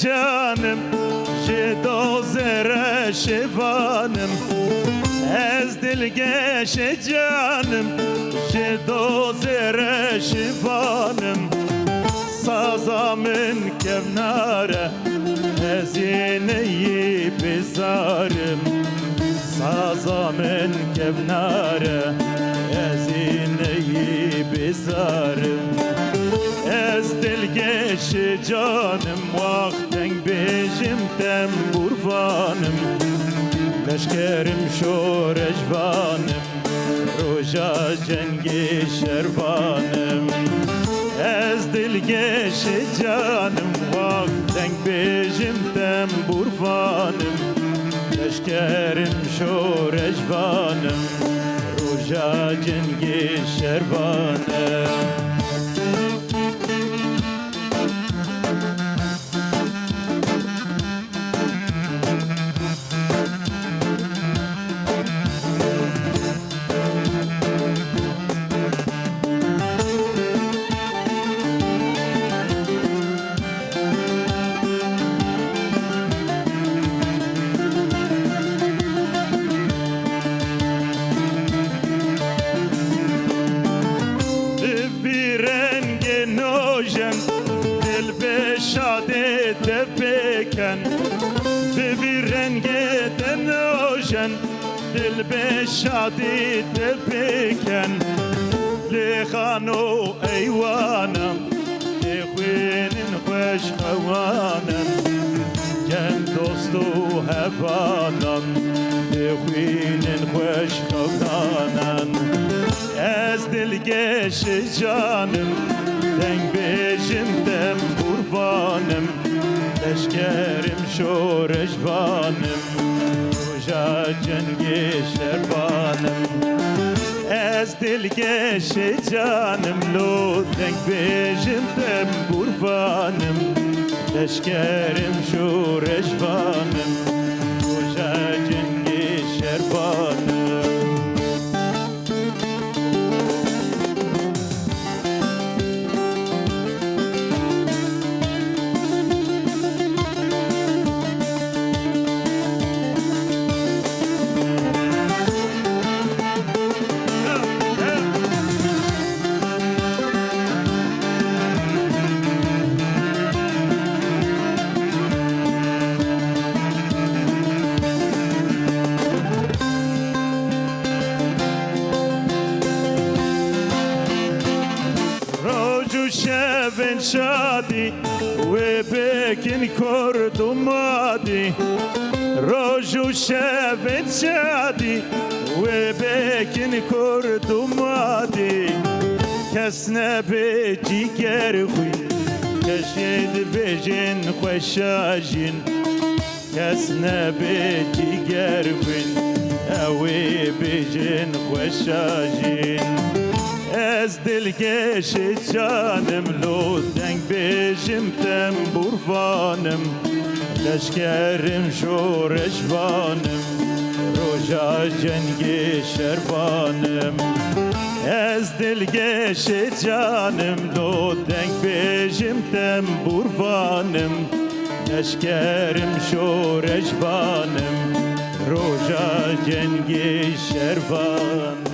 Canım, ji dozere şivanım, ez dilgeşe canım, ji dozere şivanım, sazamın kevnare, ez yeneyi bizarım, sazamın kevnare, ez yeneyi bizarım. Ez dilgeşi canım, vakten bejim temburvanım, leşkerim şorejvanım, roja cengi şervanım. Ez dilgeşi canım, vakten bejim temburvanım, leşkerim şorejvanım, roja cengi şervanım. Bir renge denojen, dil be şadi tepeken, li khano eyvanam, li khwinin khoş havanam, gem dostu hevanam, li khwinin khoş havanam. Ez dilgeşi canım, deng bejim dem kurbanım, leşkerim şorejvanım, roja cengi şervanım. Ez dilgeşi canım, lo denk bejim tem kurbanım, leşkerim şorejvanım, roja cengi şervanım. Şevin şadi ve bekin kordumadi, roju şevin şadi ve bekin kordumadi, kesne be ciger huy, keşyed bejin khoşajin, kesne be ciger huy, evi bejin khoşajin. Ez dilgeşi canım, lo denk bejim temburvanım, leşkerim şorejvanım, roja cengi şervanım. Ez dilgeşe canım do denk bejim tem burvanım Eşkerim şo rejvanım Roja cengi şervan